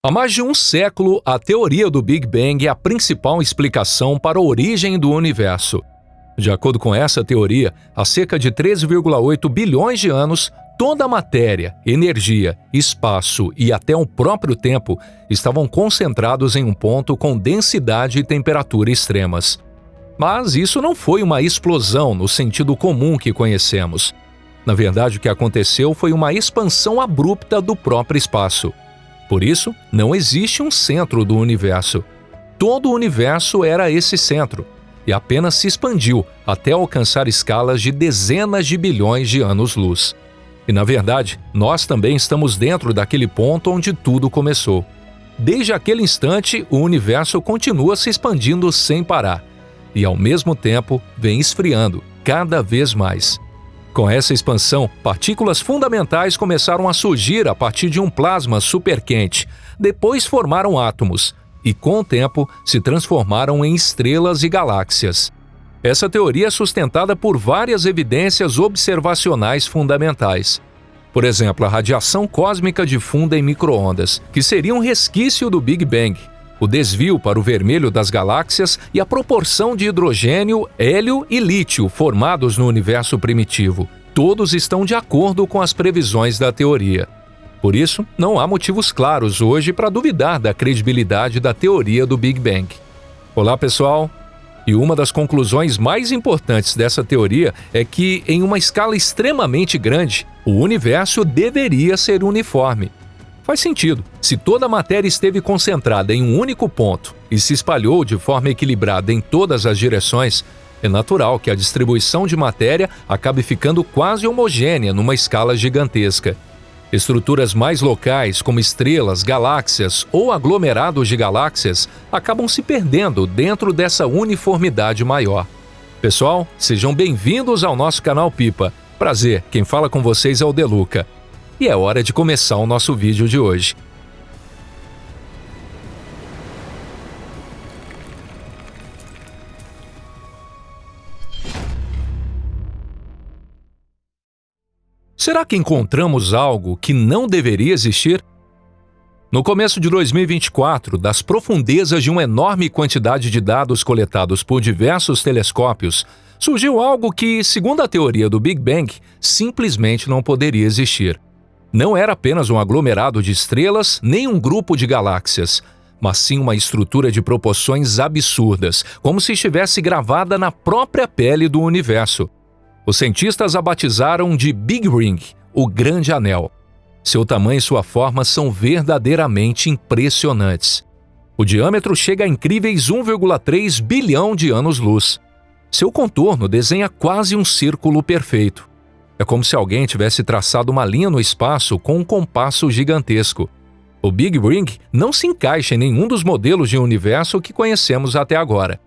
Há mais de um século, a teoria do Big Bang é a principal explicação para a origem do universo. De acordo com essa teoria, há cerca de 13,8 bilhões de anos, toda a matéria, energia, espaço e até o próprio tempo estavam concentrados em um ponto com densidade e temperatura extremas. Mas isso não foi uma explosão no sentido comum que conhecemos. Na verdade, o que aconteceu foi uma expansão abrupta do próprio espaço. Por isso, não existe um centro do universo. Todo o universo era esse centro, e apenas se expandiu até alcançar escalas de dezenas de bilhões de anos-luz. E, na verdade, nós também estamos dentro daquele ponto onde tudo começou. Desde aquele instante, o universo continua se expandindo sem parar, e, ao mesmo tempo, vem esfriando cada vez mais. Com essa expansão, partículas fundamentais começaram a surgir a partir de um plasma superquente, depois formaram átomos e, com o tempo, se transformaram em estrelas e galáxias. Essa teoria é sustentada por várias evidências observacionais fundamentais. Por exemplo, a radiação cósmica difunda em micro-ondas, que seria um resquício do Big Bang, o desvio para o vermelho das galáxias e a proporção de hidrogênio, hélio e lítio formados no universo primitivo. Todos estão de acordo com as previsões da teoria. Por isso, não há motivos claros hoje para duvidar da credibilidade da teoria do Big Bang. Olá, pessoal! E uma das conclusões mais importantes dessa teoria é que, em uma escala extremamente grande, o universo deveria ser uniforme. Faz sentido. Se toda a matéria esteve concentrada em um único ponto e se espalhou de forma equilibrada em todas as direções, é natural que a distribuição de matéria acabe ficando quase homogênea numa escala gigantesca. Estruturas mais locais, como estrelas, galáxias ou aglomerados de galáxias, acabam se perdendo dentro dessa uniformidade maior. Pessoal, sejam bem-vindos ao nosso canal Pipa. Prazer, quem fala com vocês é o Deluca. E é hora de começar o nosso vídeo de hoje. Será que encontramos algo que não deveria existir? No começo de 2024, das profundezas de uma enorme quantidade de dados coletados por diversos telescópios, surgiu algo que, segundo a teoria do Big Bang, simplesmente não poderia existir. Não era apenas um aglomerado de estrelas, nem um grupo de galáxias, mas sim uma estrutura de proporções absurdas, como se estivesse gravada na própria pele do universo. Os cientistas a batizaram de Big Ring, o Grande Anel. Seu tamanho e sua forma são verdadeiramente impressionantes. O diâmetro chega a incríveis 1,3 bilhão de anos-luz. Seu contorno desenha quase um círculo perfeito. É como se alguém tivesse traçado uma linha no espaço com um compasso gigantesco. O Big Ring não se encaixa em nenhum dos modelos de universo que conhecemos até agora.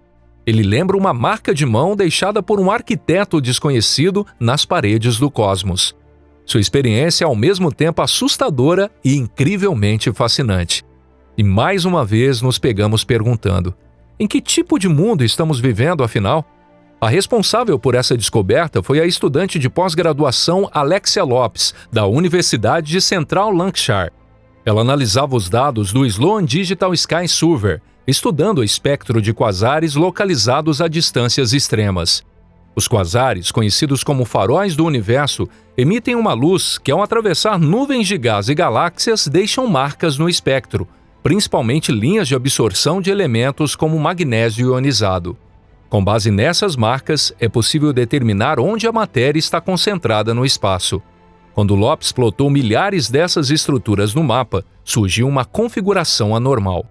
Ele lembra uma marca de mão deixada por um arquiteto desconhecido nas paredes do cosmos. Sua experiência é ao mesmo tempo assustadora e incrivelmente fascinante. E mais uma vez nos pegamos perguntando: em que tipo de mundo estamos vivendo, afinal? A responsável por essa descoberta foi a estudante de pós-graduação Alexia Lopes, da Universidade de Central Lancashire. Ela analisava os dados do Sloan Digital Sky Survey, estudando o espectro de quasares localizados a distâncias extremas. Os quasares, conhecidos como faróis do universo, emitem uma luz que, ao atravessar nuvens de gás e galáxias, deixam marcas no espectro, principalmente linhas de absorção de elementos como magnésio ionizado. Com base nessas marcas, é possível determinar onde a matéria está concentrada no espaço. Quando Lopes plotou milhares dessas estruturas no mapa, surgiu uma configuração anormal.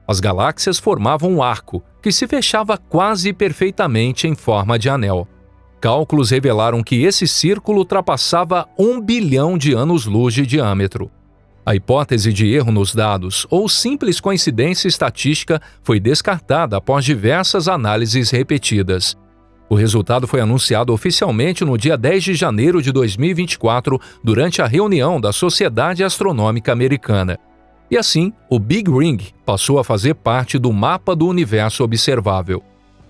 As galáxias formavam um arco, que se fechava quase perfeitamente em forma de anel. Cálculos revelaram que esse círculo ultrapassava 1 bilhão de anos-luz de diâmetro. A hipótese de erro nos dados ou simples coincidência estatística foi descartada após diversas análises repetidas. O resultado foi anunciado oficialmente no dia 10 de janeiro de 2024, durante a reunião da Sociedade Astronômica Americana. E assim, o Big Ring passou a fazer parte do mapa do universo observável.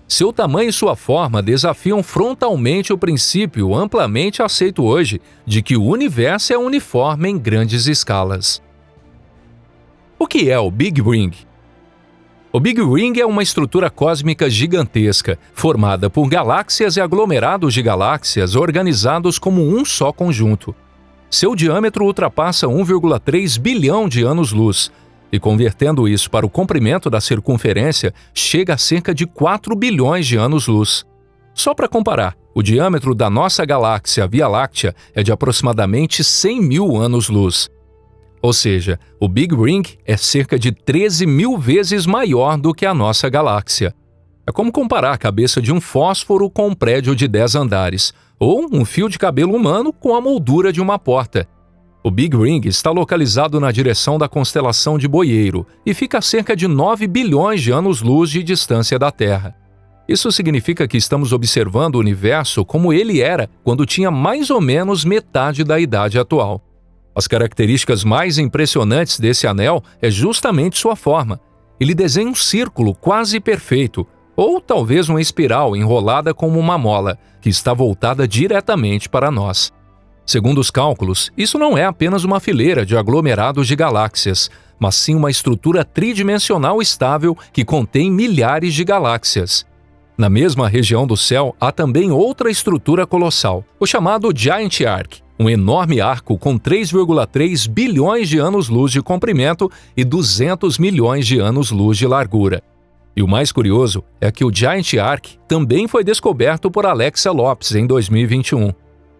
Seu tamanho e sua forma desafiam frontalmente o princípio amplamente aceito hoje de que o universo é uniforme em grandes escalas. O que é o Big Ring? O Big Ring é uma estrutura cósmica gigantesca, formada por galáxias e aglomerados de galáxias organizados como um só conjunto. Seu diâmetro ultrapassa 1,3 bilhão de anos-luz, e convertendo isso para o comprimento da circunferência, chega a cerca de 4 bilhões de anos-luz. Só para comparar, o diâmetro da nossa galáxia Via Láctea é de aproximadamente 100 mil anos-luz. Ou seja, o Big Ring é cerca de 13 mil vezes maior do que a nossa galáxia. É como comparar a cabeça de um fósforo com um prédio de 10 andares, ou um fio de cabelo humano com a moldura de uma porta. O Big Ring está localizado na direção da constelação de Boieiro e fica a cerca de 9 bilhões de anos-luz de distância da Terra. Isso significa que estamos observando o universo como ele era quando tinha mais ou menos metade da idade atual. As características mais impressionantes desse anel é justamente sua forma. Ele desenha um círculo quase perfeito, ou talvez uma espiral enrolada como uma mola, que está voltada diretamente para nós. Segundo os cálculos, isso não é apenas uma fileira de aglomerados de galáxias, mas sim uma estrutura tridimensional estável que contém milhares de galáxias. Na mesma região do céu há também outra estrutura colossal, o chamado Giant Arc, um enorme arco com 3,3 bilhões de anos-luz de comprimento e 200 milhões de anos-luz de largura. E o mais curioso é que o Giant Arc também foi descoberto por Alexia Lopes em 2021.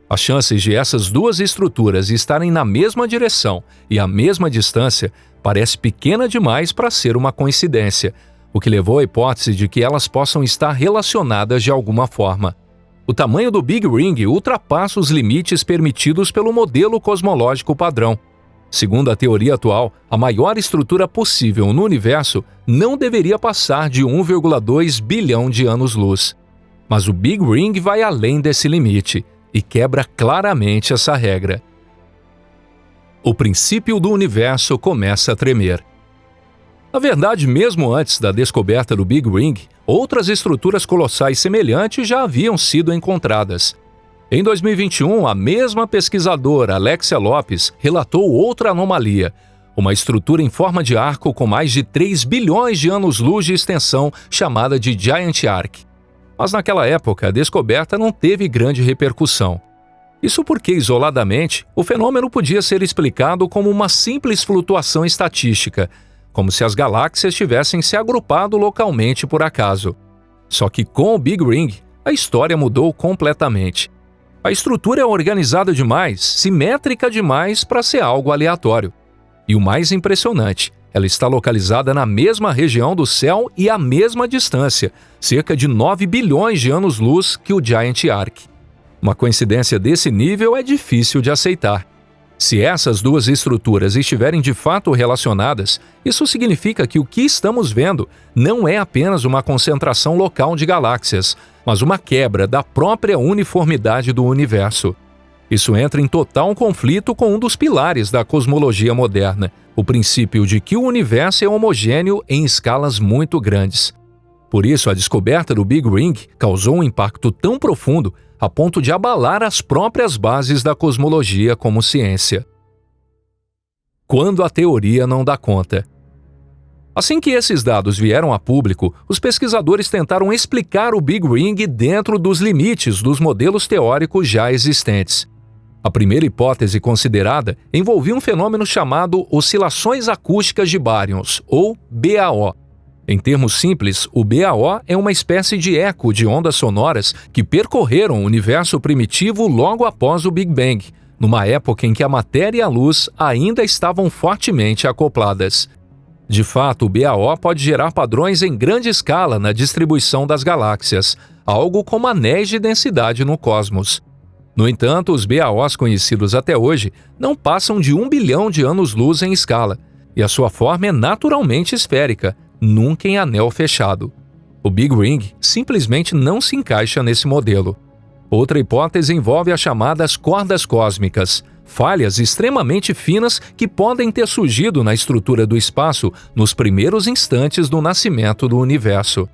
As chances de essas duas estruturas estarem na mesma direção e à mesma distância parece pequena demais para ser uma coincidência, o que levou à hipótese de que elas possam estar relacionadas de alguma forma. O tamanho do Big Ring ultrapassa os limites permitidos pelo modelo cosmológico padrão. Segundo a teoria atual, a maior estrutura possível no universo não deveria passar de 1,2 bilhão de anos-luz. Mas o Big Ring vai além desse limite e quebra claramente essa regra. O princípio do universo começa a tremer. Na verdade, mesmo antes da descoberta do Big Ring, outras estruturas colossais semelhantes já haviam sido encontradas. Em 2021, a mesma pesquisadora Alexia Lopes relatou outra anomalia, uma estrutura em forma de arco com mais de 3 bilhões de anos-luz de extensão chamada de Giant Arc. Mas naquela época, a descoberta não teve grande repercussão. Isso porque, isoladamente, o fenômeno podia ser explicado como uma simples flutuação estatística, como se as galáxias tivessem se agrupado localmente por acaso. Só que com o Big Ring, a história mudou completamente. A estrutura é organizada demais, simétrica demais para ser algo aleatório. E o mais impressionante, ela está localizada na mesma região do céu e à mesma distância, cerca de 9 bilhões de anos-luz que o Giant Arc. Uma coincidência desse nível é difícil de aceitar. Se essas duas estruturas estiverem de fato relacionadas, isso significa que o que estamos vendo não é apenas uma concentração local de galáxias, mas uma quebra da própria uniformidade do universo. Isso entra em total conflito com um dos pilares da cosmologia moderna, o princípio de que o universo é homogêneo em escalas muito grandes. Por isso, a descoberta do Big Ring causou um impacto tão profundo a ponto de abalar as próprias bases da cosmologia como ciência. Quando a teoria não dá conta. Assim que esses dados vieram a público, os pesquisadores tentaram explicar o Big Ring dentro dos limites dos modelos teóricos já existentes. A primeira hipótese considerada envolvia um fenômeno chamado oscilações acústicas de baryons, ou BAO. Em termos simples, o BAO é uma espécie de eco de ondas sonoras que percorreram o universo primitivo logo após o Big Bang, numa época em que a matéria e a luz ainda estavam fortemente acopladas. De fato, o BAO pode gerar padrões em grande escala na distribuição das galáxias, algo como anéis de densidade no cosmos. No entanto, os BAOs conhecidos até hoje não passam de 1 bilhão de anos-luz em escala, e a sua forma é naturalmente esférica, nunca em anel fechado. O Big Ring simplesmente não se encaixa nesse modelo. Outra hipótese envolve as chamadas cordas cósmicas, falhas extremamente finas que podem ter surgido na estrutura do espaço nos primeiros instantes do nascimento do universo.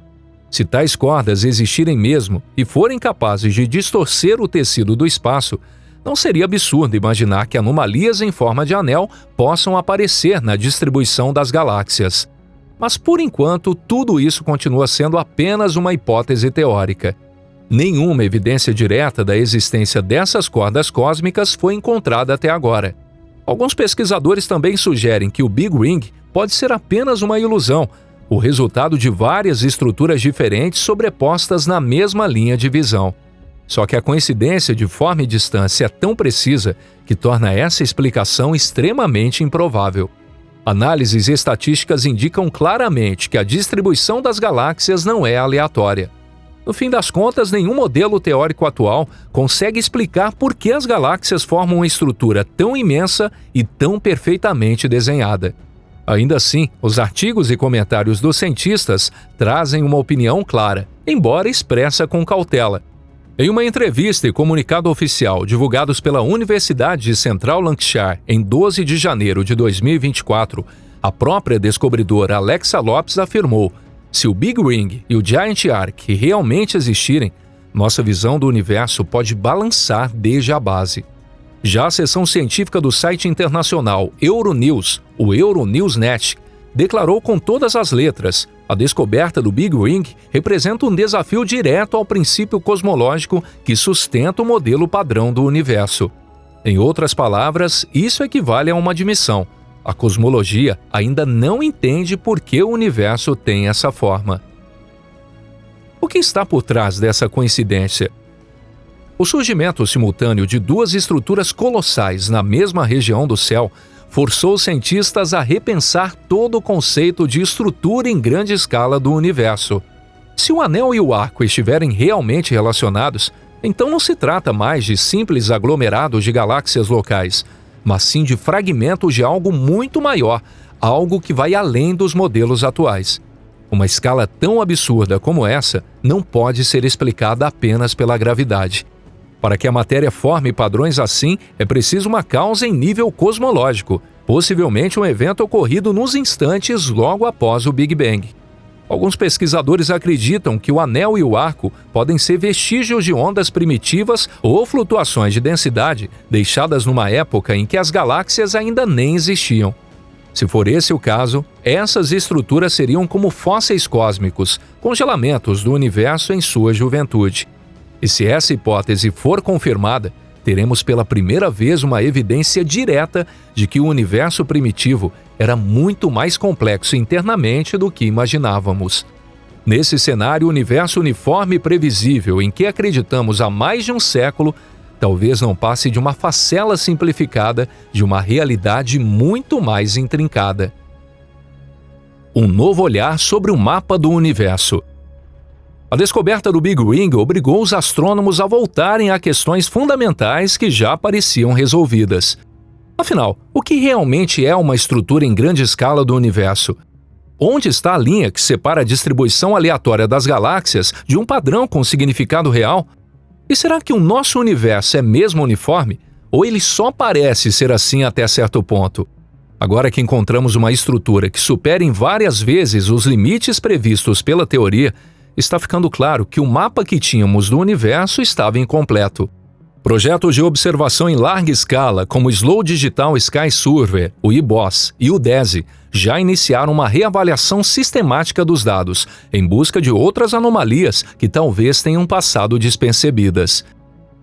Se tais cordas existirem mesmo e forem capazes de distorcer o tecido do espaço, não seria absurdo imaginar que anomalias em forma de anel possam aparecer na distribuição das galáxias. Mas, por enquanto, tudo isso continua sendo apenas uma hipótese teórica. Nenhuma evidência direta da existência dessas cordas cósmicas foi encontrada até agora. Alguns pesquisadores também sugerem que o Big Ring pode ser apenas uma ilusão, o resultado de várias estruturas diferentes sobrepostas na mesma linha de visão. Só que a coincidência de forma e distância é tão precisa que torna essa explicação extremamente improvável. Análises estatísticas indicam claramente que a distribuição das galáxias não é aleatória. No fim das contas, nenhum modelo teórico atual consegue explicar por que as galáxias formam uma estrutura tão imensa e tão perfeitamente desenhada. Ainda assim, os artigos e comentários dos cientistas trazem uma opinião clara, embora expressa com cautela. Em uma entrevista e comunicado oficial divulgados pela Universidade de Central Lancashire em 12 de janeiro de 2024, a própria descobridora Alexa Lopes afirmou: se o Big Ring e o Giant Arc realmente existirem, nossa visão do universo pode balançar desde a base. Já a seção científica do site internacional Euronews, o Euronewsnet, declarou com todas as letras: a descoberta do Big Ring representa um desafio direto ao princípio cosmológico que sustenta o modelo padrão do universo. Em outras palavras, isso equivale a uma admissão: a cosmologia ainda não entende por que o universo tem essa forma. O que está por trás dessa coincidência? O surgimento simultâneo de duas estruturas colossais na mesma região do céu forçou os cientistas a repensar todo o conceito de estrutura em grande escala do universo. Se o anel e o arco estiverem realmente relacionados, então não se trata mais de simples aglomerados de galáxias locais, mas sim de fragmentos de algo muito maior, algo que vai além dos modelos atuais. Uma escala tão absurda como essa não pode ser explicada apenas pela gravidade. Para que a matéria forme padrões assim, é preciso uma causa em nível cosmológico, possivelmente um evento ocorrido nos instantes logo após o Big Bang. Alguns pesquisadores acreditam que o anel e o arco podem ser vestígios de ondas primitivas ou flutuações de densidade deixadas numa época em que as galáxias ainda nem existiam. Se for esse o caso, essas estruturas seriam como fósseis cósmicos, congelamentos do universo em sua juventude. E se essa hipótese for confirmada, teremos pela primeira vez uma evidência direta de que o universo primitivo era muito mais complexo internamente do que imaginávamos. Nesse cenário, o universo uniforme e previsível em que acreditamos há mais de um século talvez não passe de uma facela simplificada de uma realidade muito mais intrincada. Um novo olhar sobre o mapa do universo. A descoberta do Big Ring obrigou os astrônomos a voltarem a questões fundamentais que já pareciam resolvidas. Afinal, o que realmente é uma estrutura em grande escala do universo? Onde está a linha que separa a distribuição aleatória das galáxias de um padrão com significado real? E será que o nosso universo é mesmo uniforme? Ou ele só parece ser assim até certo ponto? Agora que encontramos uma estrutura que supera em várias vezes os limites previstos pela teoria, está ficando claro que o mapa que tínhamos do universo estava incompleto. Projetos de observação em larga escala, como o Slow Digital Sky Survey, o IBOSS e o DESI, já iniciaram uma reavaliação sistemática dos dados, em busca de outras anomalias que talvez tenham passado despercebidas.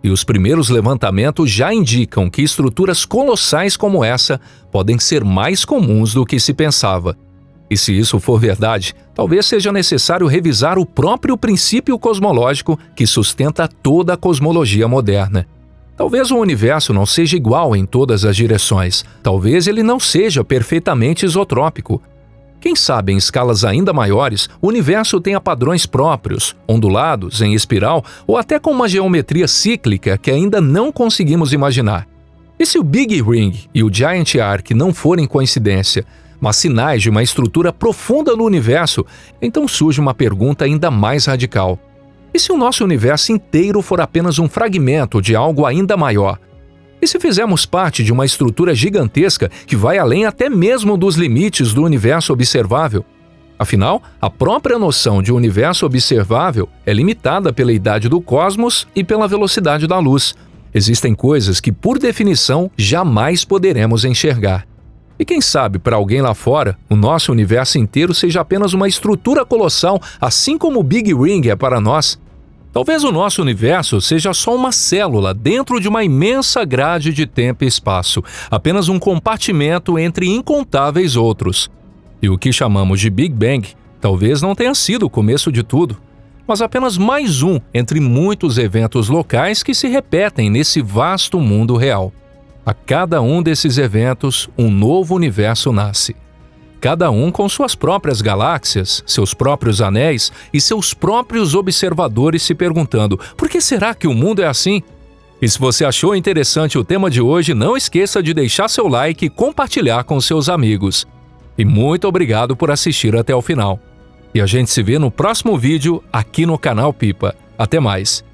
E os primeiros levantamentos já indicam que estruturas colossais como essa podem ser mais comuns do que se pensava. E se isso for verdade, talvez seja necessário revisar o próprio princípio cosmológico que sustenta toda a cosmologia moderna. Talvez o universo não seja igual em todas as direções. Talvez ele não seja perfeitamente isotrópico. Quem sabe, em escalas ainda maiores, o universo tenha padrões próprios, ondulados, em espiral ou até com uma geometria cíclica que ainda não conseguimos imaginar. E se o Big Ring e o Giant Arc não forem coincidência, mas sinais de uma estrutura profunda no universo, então surge uma pergunta ainda mais radical. E se o nosso universo inteiro for apenas um fragmento de algo ainda maior? E se fizermos parte de uma estrutura gigantesca que vai além até mesmo dos limites do universo observável? Afinal, a própria noção de universo observável é limitada pela idade do cosmos e pela velocidade da luz. Existem coisas que, por definição, jamais poderemos enxergar. E quem sabe, para alguém lá fora, o nosso universo inteiro seja apenas uma estrutura colossal, assim como o Big Ring é para nós. Talvez o nosso universo seja só uma célula dentro de uma imensa grade de tempo e espaço, apenas um compartimento entre incontáveis outros. E o que chamamos de Big Bang talvez não tenha sido o começo de tudo, mas apenas mais um entre muitos eventos locais que se repetem nesse vasto mundo real. A cada um desses eventos, um novo universo nasce. Cada um com suas próprias galáxias, seus próprios anéis e seus próprios observadores se perguntando: por que será que o mundo é assim? E se você achou interessante o tema de hoje, não esqueça de deixar seu like e compartilhar com seus amigos. E muito obrigado por assistir até o final. E a gente se vê no próximo vídeo aqui no canal Pipa. Até mais!